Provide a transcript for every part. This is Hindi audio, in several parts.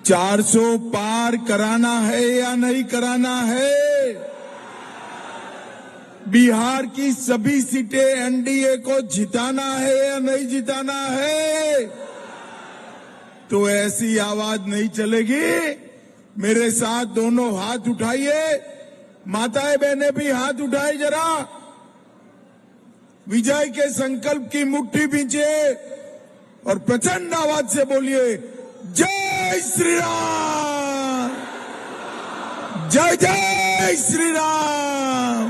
400 पार कराना है या नहीं कराना है? बिहार की सभी सीटें एनडीए को जिताना है या नहीं जिताना है? तो ऐसी आवाज नहीं चलेगी। मेरे साथ दोनों हाथ उठाइए, माताएं बहनें भी हाथ उठाए जरा। विजय के संकल्प की मुट्ठी बींचिए और प्रचंड आवाज से बोलिए, जय श्री राम, जय जय श्री राम,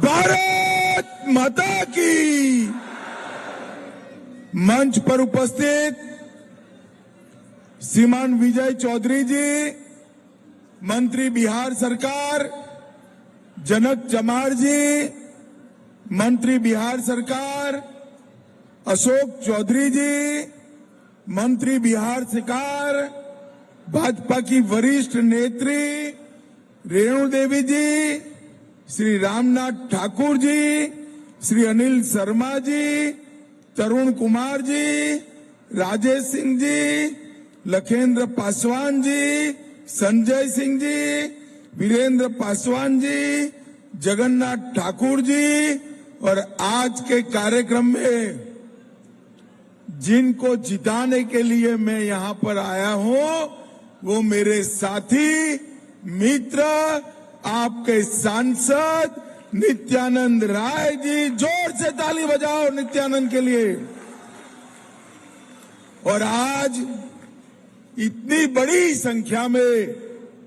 भारत माता की। मंच पर उपस्थित श्रीमान विजय चौधरी जी, मंत्री बिहार सरकार, जनक चमार जी, मंत्री बिहार सरकार, अशोक चौधरी जी, मंत्री बिहार सरकार, भाजपा की वरिष्ठ नेत्री रेणु देवी जी, श्री रामनाथ ठाकुर जी, श्री अनिल शर्मा जी, तरुण कुमार जी, राजेश सिंह जी, लखेंद्र पासवान जी, संजय सिंह जी, वीरेंद्र पासवान जी, जगन्नाथ ठाकुर जी, और आज के कार्यक्रम में जिनको जिताने के लिए मैं यहां पर आया हूं, वो मेरे साथी मित्र, आपके सांसद नित्यानंद राय जी। जोर से ताली बजाओ नित्यानंद के लिए। और आज इतनी बड़ी संख्या में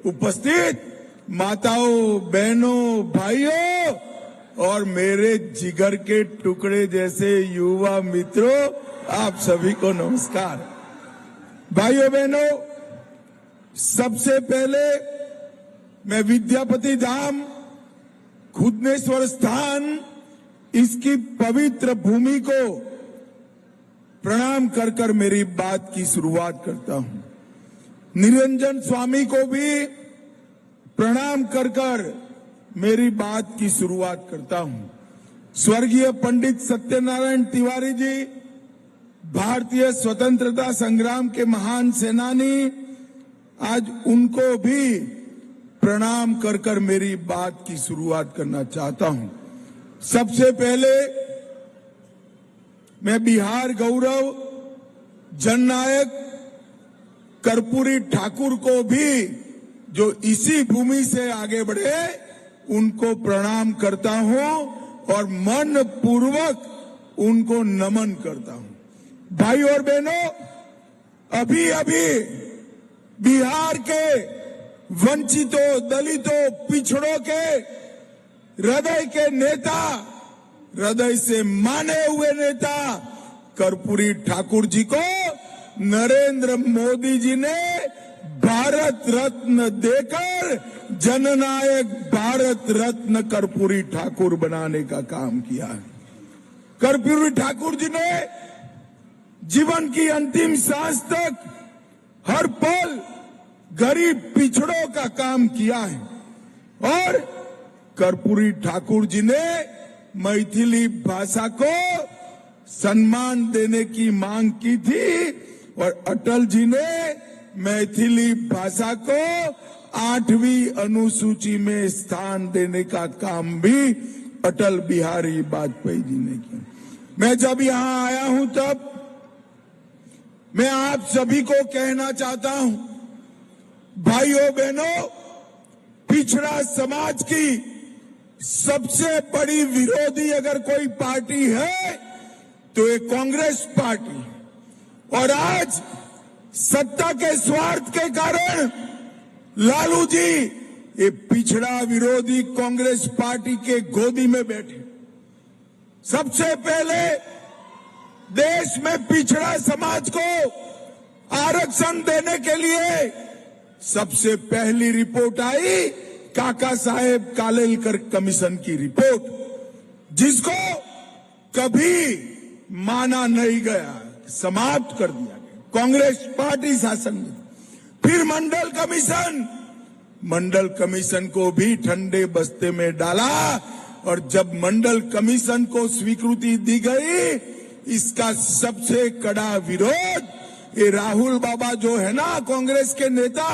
उपस्थित माताओं, बहनों, भाइयों और मेरे जिगर के टुकड़े जैसे युवा मित्रों, आप सभी को नमस्कार। भाइयों बहनों, सबसे पहले मैं विद्यापति धाम, खुदनेश्वर स्थान, इसकी पवित्र भूमि को प्रणाम कर कर मेरी बात की शुरुआत करता हूं। निरंजन स्वामी को भी प्रणाम कर कर मेरी बात की शुरुआत करता हूं। स्वर्गीय पंडित सत्यनारायण तिवारी जी, भारतीय स्वतंत्रता संग्राम के महान सेनानी, आज उनको भी प्रणाम कर कर मेरी बात की शुरुआत करना चाहता हूं। सबसे पहले मैं बिहार गौरव जननायक कर्पूरी ठाकुर को भी, जो इसी भूमि से आगे बढ़े, उनको प्रणाम करता हूं और मन पूर्वक उनको नमन करता हूं। भाई और बहनों, अभी अभी बिहार के वंचितों, दलितों, पिछड़ों के हृदय के नेता, हृदय से माने हुए नेता कर्पूरी ठाकुर जी को नरेंद्र मोदी जी ने भारत रत्न देकर जननायक भारत रत्न कर्पूरी ठाकुर बनाने का काम किया है। कर्पूरी ठाकुर जी ने जीवन की अंतिम सांस तक हर पल गरीब पिछड़ों का काम किया है और कर्पूरी ठाकुर जी ने मैथिली भाषा को सम्मान देने की मांग की थी और अटल जी ने मैथिली भाषा को 8वीं अनुसूची में स्थान देने का काम भी अटल बिहारी वाजपेयी जी ने किया। मैं जब यहां आया हूं तब मैं आप सभी को कहना चाहता हूं, भाइयों बहनों, पिछड़ा समाज की सबसे बड़ी विरोधी अगर कोई पार्टी है तो ये कांग्रेस पार्टी। और आज सत्ता के स्वार्थ के कारण लालू जी ये पिछड़ा विरोधी कांग्रेस पार्टी के गोदी में बैठे। सबसे पहले देश में पिछड़ा समाज को आरक्षण देने के लिए सबसे पहली रिपोर्ट आई काका साहेब कालेलकर कमीशन की रिपोर्ट, जिसको कभी माना नहीं गया, समाप्त कर दिया गया कांग्रेस पार्टी शासन में। फिर मंडल कमीशन को भी ठंडे बस्ते में डाला और जब मंडल कमीशन को स्वीकृति दी गई, इसका सबसे कड़ा विरोध ये राहुल बाबा जो है ना कांग्रेस के नेता,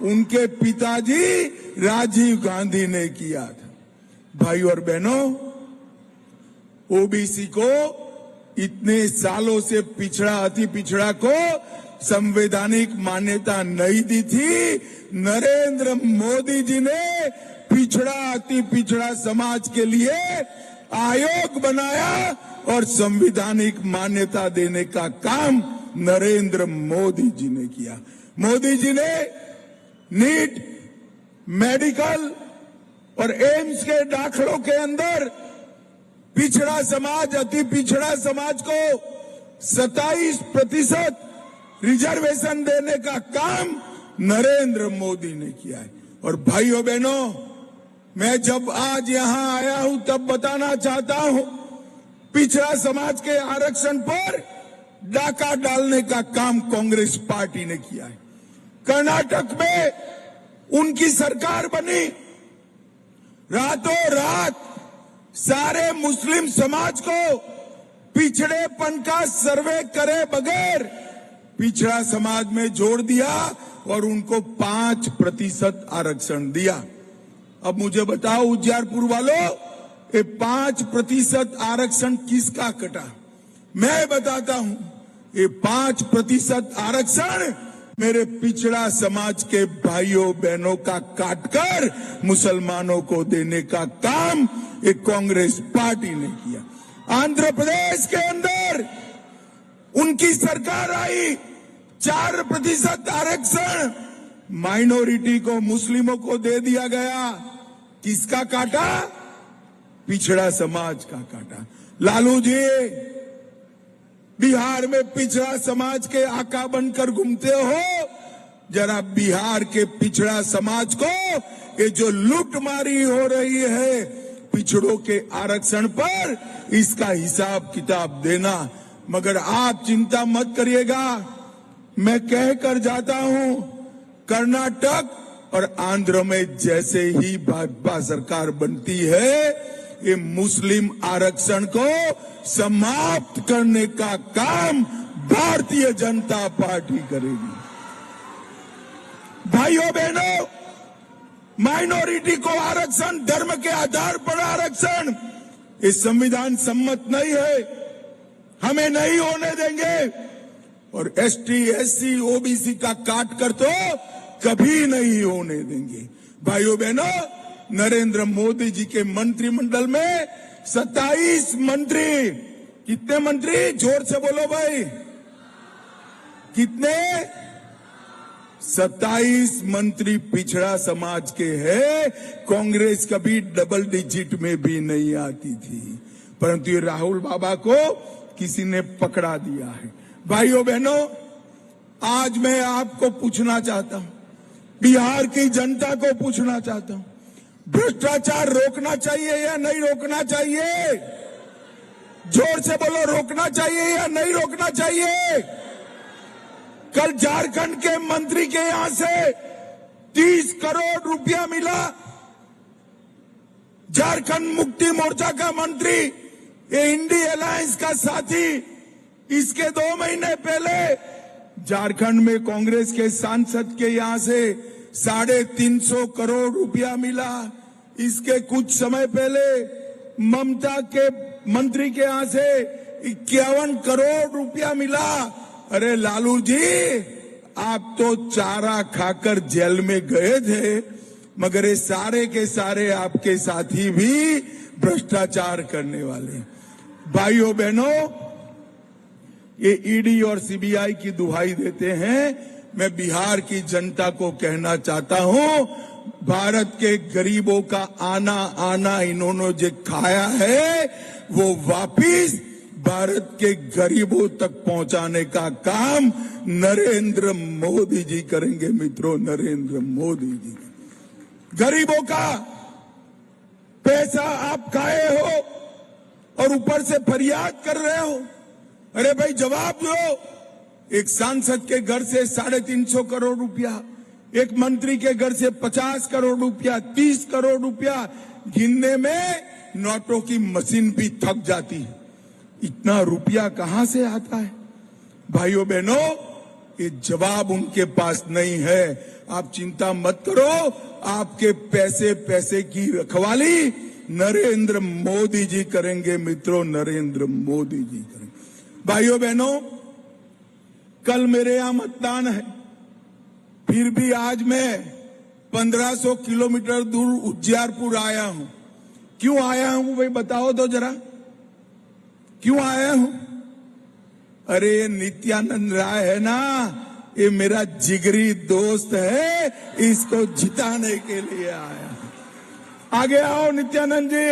उनके पिताजी राजीव गांधी ने किया था। भाई और बहनों, ओबीसी को इतने सालों से पिछड़ा, अति पिछड़ा को संवैधानिक मान्यता नहीं दी थी। नरेंद्र मोदी जी ने पिछड़ा, अति पिछड़ा समाज के लिए आयोग बनाया और संवैधानिक मान्यता देने का काम नरेंद्र मोदी जी ने किया। मोदी जी ने नीट, मेडिकल और एम्स के दाखलों के अंदर पिछड़ा समाज, अति पिछड़ा समाज को 27% रिजर्वेशन देने का काम नरेंद्र मोदी ने किया है। और भाइयों बहनों, मैं जब आज यहां आया हूं तब बताना चाहता हूं, पिछड़ा समाज के आरक्षण पर डाका डालने का काम कांग्रेस पार्टी ने किया है। कर्नाटक में उनकी सरकार बनी, रातों रात सारे मुस्लिम समाज को पिछड़ेपन का सर्वे करे बगैर पिछड़ा समाज में जोड़ दिया और उनको 5% आरक्षण दिया। अब मुझे बताओ उज्जैनपुर वालों, ये 5% आरक्षण किसका कटा? मैं बताता हूं, ये 5% आरक्षण मेरे पिछड़ा समाज के भाइयों बहनों का काटकर मुसलमानों को देने का काम एक कांग्रेस पार्टी ने किया। आंध्र प्रदेश के अंदर उनकी सरकार आई, 4% आरक्षण माइनॉरिटी को, मुस्लिमों को दे दिया गया। किसका काटा? पिछड़ा समाज का काटा। लालू जी बिहार में पिछड़ा समाज के आका बनकर घूमते हो, जरा बिहार के पिछड़ा समाज को ये जो लूटमारी हो रही है पिछड़ों के आरक्षण पर, इसका हिसाब किताब देना। मगर आप चिंता मत करिएगा, मैं कहकर जाता हूं, कर्नाटक और आंध्र में जैसे ही भाजपा सरकार बनती है, ये मुस्लिम आरक्षण को समाप्त करने का काम भारतीय जनता पार्टी करेगी। भाइयों बहनों, माइनॉरिटी को आरक्षण, धर्म के आधार पर आरक्षण, ये संविधान सम्मत नहीं है, हमें नहीं होने देंगे। और एसटी, एससी, ओबीसी का काट कर तो कभी नहीं होने देंगे। भाइयों बहनों, नरेंद्र मोदी जी के मंत्रिमंडल में 27 मंत्री, कितने मंत्री? जोर से बोलो भाई, कितने? 27 मंत्री पिछड़ा समाज के हैं। कांग्रेस कभी डबल डिजिट में भी नहीं आती थी, परंतु ये राहुल बाबा को किसी ने पकड़ा दिया है। भाइयों बहनों, आज मैं आपको पूछना चाहता हूं, बिहार की जनता को पूछना चाहता हूं, भ्रष्टाचार रोकना चाहिए या नहीं रोकना चाहिए? जोर से बोलो, रोकना चाहिए या नहीं रोकना चाहिए? कल झारखंड के मंत्री के यहां से 30 करोड़ रुपया मिला। झारखंड मुक्ति मोर्चा का मंत्री, ये इंडी अलायंस का साथी, इसके 2 महीने पहले झारखंड में कांग्रेस के सांसद के यहां से 350 करोड़ रुपया मिला। इसके कुछ समय पहले ममता के मंत्री के यहां से 51 करोड़ रुपया मिला। अरे लालू जी, आप तो चारा खाकर जेल में गए थे, मगर ये सारे के सारे आपके साथी भी भ्रष्टाचार करने वाले। भाइयों बहनों, ये ईडी और सीबीआई की दुहाई देते हैं। मैं बिहार की जनता को कहना चाहता हूं, भारत के गरीबों का आना इन्होंने जो खाया है, वो वापिस भारत के गरीबों तक पहुंचाने का काम नरेंद्र मोदी जी करेंगे। मित्रों, नरेंद्र मोदी जी गरीबों का पैसा आप खाए हो और ऊपर से फरियाद कर रहे हो। अरे भाई, जवाब दो। एक सांसद के घर से 350 करोड़ रुपया, एक मंत्री के घर से 50 करोड़ रुपया, 30 करोड़ रुपया, गिनने में नोटों की मशीन भी थक जाती है। इतना रुपया कहां से आता है? भाइयों बहनों, ये जवाब उनके पास नहीं है। आप चिंता मत करो, आपके पैसे की रखवाली नरेंद्र मोदी जी करेंगे मित्रों, नरेंद्र मोदी जी करेंगे। भाइयों बहनों, कल मेरे यहां मतदान है, फिर भी आज मैं 1500 किलोमीटर दूर उज्जियारपुर आया हूं। क्यों आया हूं भाई बताओ तो जरा, क्यों आया हूं? अरे ये नित्यानंद राय है ना, ये मेरा जिगरी दोस्त है, इसको जिताने के लिए आया। आगे आओ नित्यानंद जी,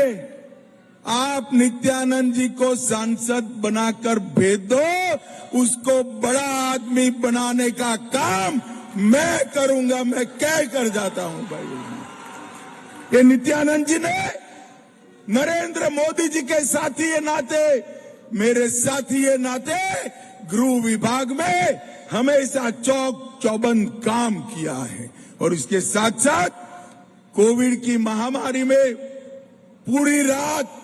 आप नित्यानंद जी को सांसद बनाकर भेज दो, उसको बड़ा आदमी बनाने का काम मैं करूंगा। मैं कह कर जाता हूं भाई। ये नित्यानंद जी ने नरेंद्र मोदी जी के साथी ये नाते, मेरे साथी ये नाते गृह विभाग में हमेशा चौक चौबंद काम किया है। और इसके साथ साथ कोविड की महामारी में पूरी रात,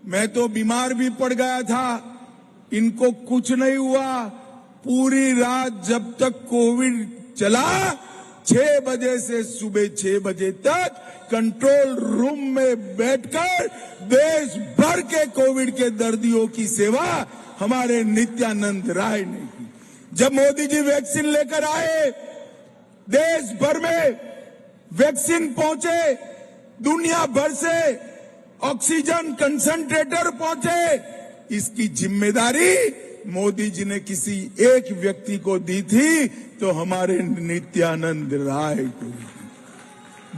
मैं तो बीमार भी पड़ गया था, इनको कुछ नहीं हुआ। पूरी रात जब तक कोविड चला, 6 बजे से सुबह 6 बजे तक कंट्रोल रूम में बैठकर देश भर के कोविड के दर्दियों की सेवा हमारे नित्यानंद राय ने की। जब मोदी जी वैक्सीन लेकर आए, देश भर में वैक्सीन पहुंचे, दुनिया भर से ऑक्सीजन कंसंट्रेटर पहुंचे, इसकी जिम्मेदारी मोदी जी ने किसी एक व्यक्ति को दी थी, तो हमारे नित्यानंद राय को।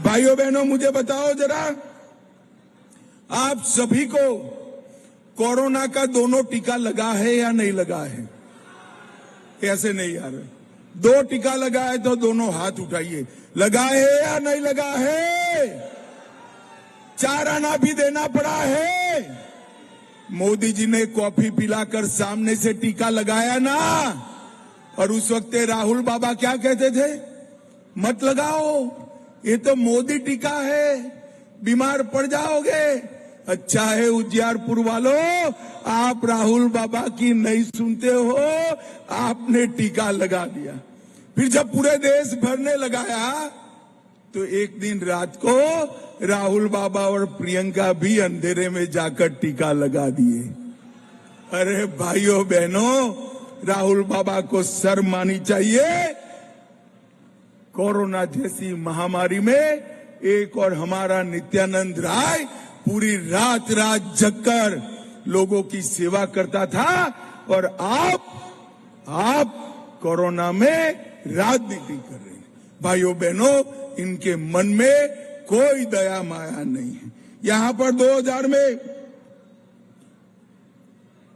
भाइयों बहनों, मुझे बताओ जरा, आप सभी को कोरोना का दोनों टीका लगा है या नहीं लगा है? ऐसे नहीं यार, 2 टीका लगा है तो दोनों हाथ उठाइए। लगा है या नहीं लगा है? 4 आना भी देना पड़ा है। मोदी जी ने कॉफी पिलाकर सामने से टीका लगाया ना, और उस वक्त राहुल बाबा क्या कहते थे? मत लगाओ, ये तो मोदी टीका है, बीमार पड़ जाओगे। अच्छा है उज्जियारपुर वालों, आप राहुल बाबा की नहीं सुनते हो, आपने टीका लगा दिया। फिर जब पूरे देश भर ने लगाया, तो एक दिन रात को राहुल बाबा और प्रियंका भी अंधेरे में जाकर टीका लगा दिए। अरे भाइयों बहनों, राहुल बाबा को शर्म आनी चाहिए। कोरोना जैसी महामारी में एक और हमारा नित्यानंद राय पूरी रात जगकर लोगों की सेवा करता था, और आप कोरोना में राजनीति कर रहे हैं। भाइयों बहनों, इनके मन में कोई दया माया नहीं है। यहां पर 2000 में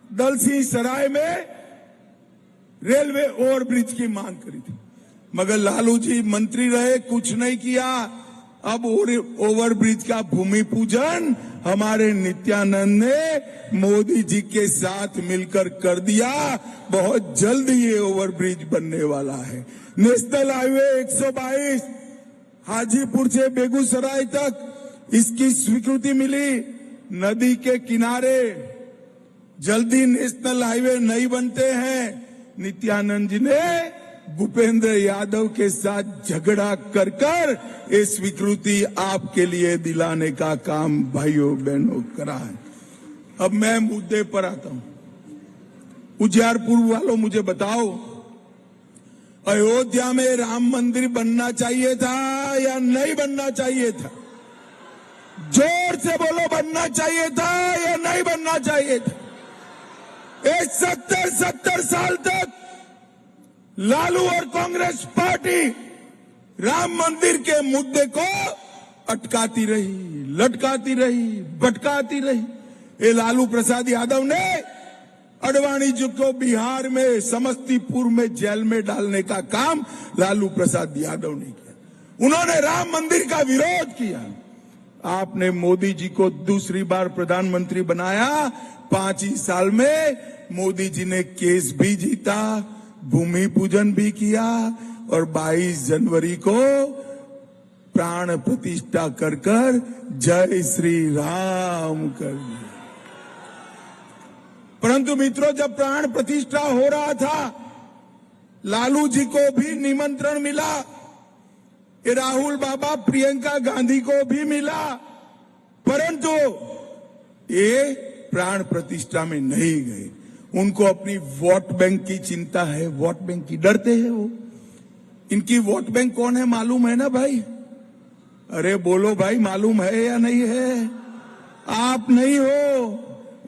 दलसिंह सराय में रेलवे ओवरब्रिज की मांग करी थी, मगर लालू जी मंत्री रहे, कुछ नहीं किया। अब ओवरब्रिज का भूमि पूजन हमारे नित्यानंद ने मोदी जी के साथ मिलकर कर दिया। बहुत जल्दी ये ओवरब्रिज बनने वाला है। नेशनल हाईवे 122 हाजीपुर से बेगूसराय तक इसकी स्वीकृति मिली। नदी के किनारे जल्दी नेशनल हाईवे नहीं बनते हैं। नित्यानंद जी ने भूपेंद्र यादव के साथ झगड़ा कर ये स्वीकृति आपके लिए दिलाने का काम भाइयों बहनों करा है। अब मैं मुद्दे पर आता हूं। उज्जियारपुर वालों, मुझे बताओ, अयोध्या में राम मंदिर बनना चाहिए था या नहीं बनना चाहिए था? जोर से बोलो, बनना चाहिए था या नहीं बनना चाहिए था? 70 साल तक लालू और कांग्रेस पार्टी राम मंदिर के मुद्दे को अटकाती रही, लटकाती रही, भटकाती रही। ये लालू प्रसाद यादव ने अडवाणी जी को बिहार में समस्तीपुर में जेल में डालने का काम लालू प्रसाद यादव ने किया। उन्होंने राम मंदिर का विरोध किया। आपने मोदी जी को दूसरी बार प्रधानमंत्री बनाया। 5 ही साल में मोदी जी ने केस भी जीता, भूमि पूजन भी किया, और 22 जनवरी को प्राण प्रतिष्ठा कर जय श्री राम कर दिया। परंतु मित्रों, जब प्राण प्रतिष्ठा हो रहा था, लालू जी को भी निमंत्रण मिला, ये राहुल बाबा प्रियंका गांधी को भी मिला, परंतु ये प्राण प्रतिष्ठा में नहीं गए। उनको अपनी वोट बैंक की चिंता है, वोट बैंक की, डरते हैं वो। इनकी वोट बैंक कौन है मालूम है ना भाई? अरे बोलो भाई, मालूम है या नहीं है? आप नहीं हो,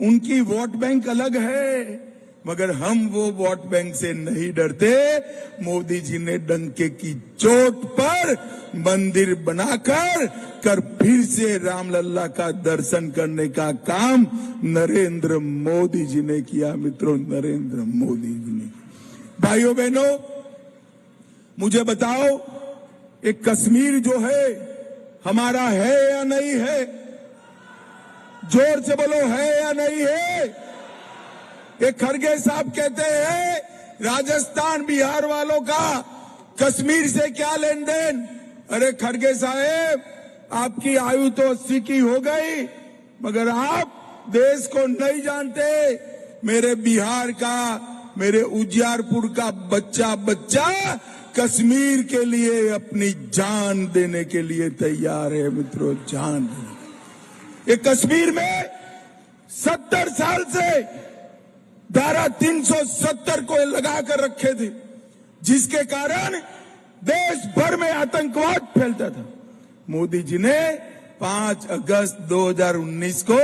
उनकी वोट बैंक अलग है। मगर हम वो वोट बैंक से नहीं डरते। मोदी जी ने डंके की चोट पर मंदिर बनाकर फिर से रामलल्ला का दर्शन करने का काम नरेंद्र मोदी जी ने किया। मित्रों, नरेंद्र मोदी जी ने। भाइयों बहनों, मुझे बताओ, एक कश्मीर जो है हमारा है या नहीं है? जोर से बोलो, है या नहीं है? ये खड़गे साहब कहते हैं राजस्थान बिहार वालों का कश्मीर से क्या लेन देन। अरे खड़गे साहब, आपकी आयु तो 80 की हो गई, मगर आप देश को नहीं जानते। मेरे बिहार का, मेरे उजियारपुर का बच्चा कश्मीर के लिए अपनी जान देने के लिए तैयार है। मित्रों, जान देने। ये कश्मीर में 70 साल से धारा 370 को लगा कर रखे थे, जिसके कारण देश भर में आतंकवाद फैलता था। मोदी जी ने 5 अगस्त 2019 को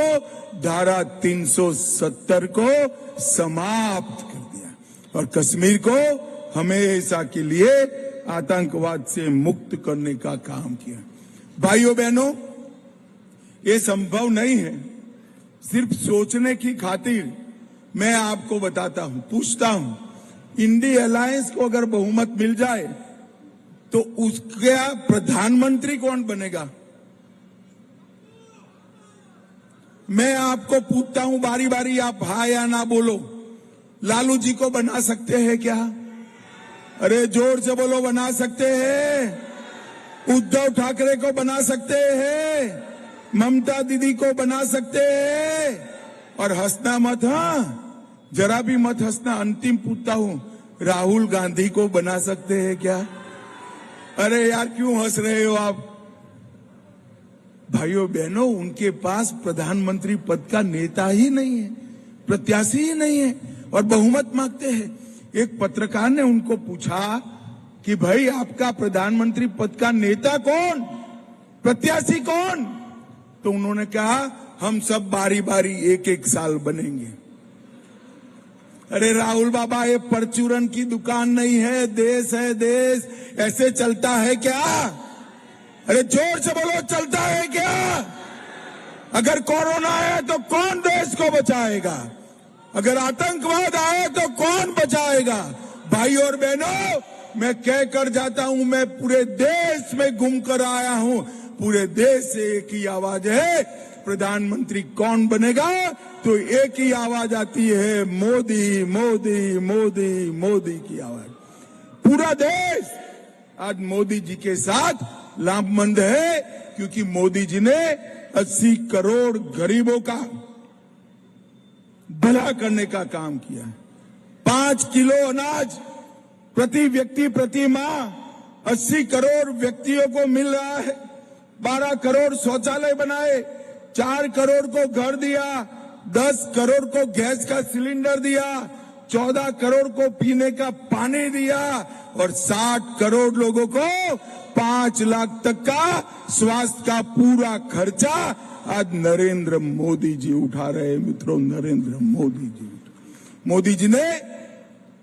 धारा 370 को समाप्त कर दिया और कश्मीर को हमेशा के लिए आतंकवाद से मुक्त करने का काम किया। भाइयों बहनों, ये संभव नहीं है। सिर्फ सोचने की खातिर मैं आपको बताता हूं, पूछता हूं, इंडिया अलायंस को अगर बहुमत मिल जाए तो उसका प्रधानमंत्री कौन बनेगा? मैं आपको पूछता हूं बारी बारी, आप हाँ या ना बोलो। लालू जी को बना सकते हैं क्या? अरे जोर से बोलो, बना सकते हैं। उद्धव ठाकरे को बना सकते हैं, ममता दीदी को बना सकते हैं। और हंसना मत, हाँ, जरा भी मत हंसना। अंतिम पूछता हूं, राहुल गांधी को बना सकते हैं क्या? अरे यार, क्यों हंस रहे हो आप? भाइयों बहनों, उनके पास प्रधानमंत्री पद का नेता ही नहीं है, प्रत्याशी ही नहीं है और बहुमत मांगते हैं। एक पत्रकार ने उनको पूछा कि भाई, आपका प्रधानमंत्री पद का नेता कौन, प्रत्याशी कौन? तो उन्होंने कहा, हम सब बारी बारी एक एक साल बनेंगे। अरे राहुल बाबा, ये परचूरन की दुकान नहीं है, देश है देश। ऐसे चलता है क्या? अरे जोर से बोलो, चलता है क्या? अगर कोरोना आया तो कौन देश को बचाएगा? अगर आतंकवाद आया तो कौन बचाएगा? भाई और बहनों, मैं कह कर जाता हूं, मैं पूरे देश में घूम कर आया हूं। पूरे देश से एक ही आवाज है, प्रधानमंत्री कौन बनेगा? तो एक ही आवाज आती है, मोदी मोदी मोदी मोदी की आवाज। पूरा देश आज मोदी जी के साथ लाभमंद है, क्योंकि मोदी जी ने 80 करोड़ गरीबों का भला करने का काम किया। 5 किलो अनाज प्रति व्यक्ति प्रति माह 80 करोड़ व्यक्तियों को मिल रहा है। 12 करोड़ शौचालय बनाए, 4 करोड़ को घर दिया, 10 करोड़ को गैस का सिलेंडर दिया, 14 करोड़ को पीने का पानी दिया और 60 करोड़ लोगों को 5 लाख तक का स्वास्थ्य का पूरा खर्चा आज नरेंद्र मोदी जी उठा रहे हैं। मित्रों, नरेंद्र मोदी जी। मोदी जी ने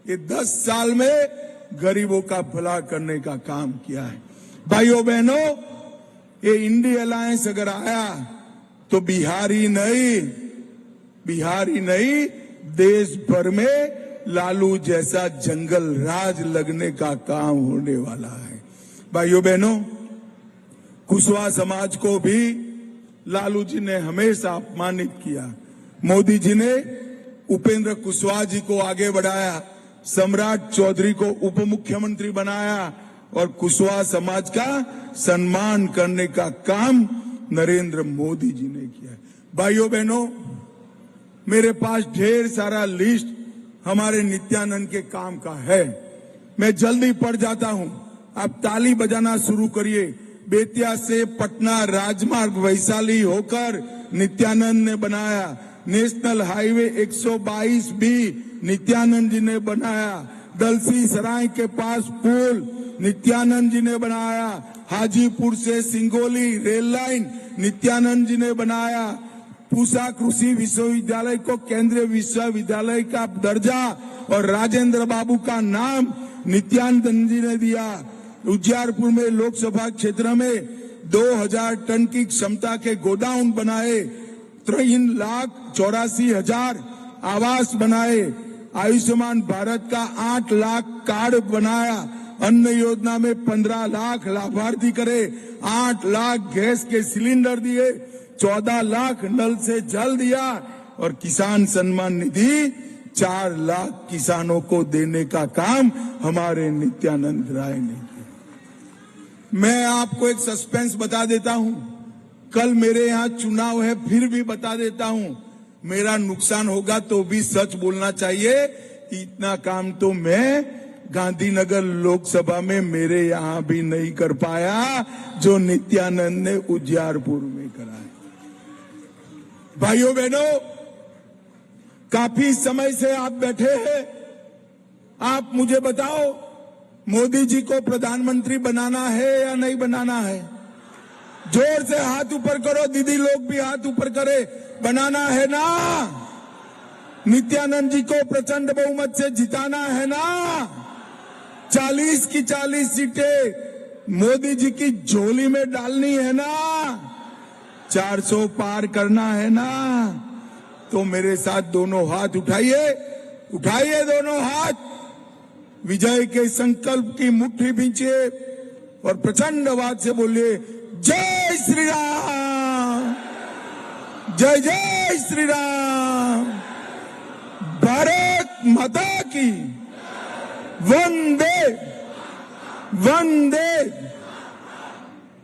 ये 10 साल में गरीबों का भला करने का काम किया है। भाइयों बहनों, ये इंडिया अलायंस अगर आया तो बिहार ही नहीं, देश भर में लालू जैसा जंगल राज लगने का काम होने वाला है। भाइयों बहनों, कुशवाहा समाज को भी लालू जी ने हमेशा अपमानित किया। मोदी जी ने उपेंद्र कुशवाहा जी को आगे बढ़ाया, सम्राट चौधरी को उप मुख्यमंत्री बनाया और कुशवाहा समाज का सम्मान करने का काम नरेंद्र मोदी जी ने किया। भाइयों बहनों, मेरे पास ढेर सारा लिस्ट हमारे नित्यानंद के काम का है, मैं जल्दी पढ़ जाता हूं, आप ताली बजाना शुरू करिए। बेतिया से पटना राजमार्ग वैशाली होकर नित्यानंद ने बनाया। नेशनल हाईवे 122 भी नित्यानंद जी ने बनाया। दलसी सराय के पास पुल नित्यानंद जी ने बनाया। हाजीपुर से सिंगोली रेल लाइन नित्यानंद जी ने बनाया। पूसा कृषि विश्वविद्यालय को केंद्रीय विश्वविद्यालय का दर्जा और राजेंद्र बाबू का नाम नित्यानंद जी ने दिया। उजियारपुर में लोकसभा क्षेत्र में 2000 टन की क्षमता के गोडाउन बनाए। 3,84,000 आवास बनाए। आयुष्मान भारत का 8 लाख कार्ड बनाया। अन्न योजना में 15 लाख लाभार्थी करे। 8 लाख गैस के सिलेंडर दिए। 14 लाख नल से जल दिया और किसान सम्मान निधि 4 लाख किसानों को देने का काम हमारे नित्यानंद राय ने किया। मैं आपको एक सस्पेंस बता देता हूं, कल मेरे यहां चुनाव है, फिर भी बता देता हूं, मेरा नुकसान होगा तो भी सच बोलना चाहिए। इतना काम तो मैं गांधीनगर लोकसभा में मेरे यहां भी नहीं कर पाया जो नित्यानंद ने उजियारपुर में करा। भाइयों बहनों, काफी समय से आप बैठे हैं, आप मुझे बताओ मोदी जी को प्रधानमंत्री बनाना है या नहीं बनाना है? जोर से हाथ ऊपर करो, दीदी लोग भी हाथ ऊपर करे। बनाना है ना? नित्यानंद जी को प्रचंड बहुमत से जिताना है ना? 40 की 40 सीटें मोदी जी की झोली में डालनी है ना? 400 पार करना है ना? तो मेरे साथ दोनों हाथ उठाइए, उठाइए दोनों हाथ, विजय के संकल्प की मुट्ठी भींचिए और प्रचंड आवाज से बोलिए, जय श्री राम, जय जय श्री राम, भारत माता की, वंदे वंदे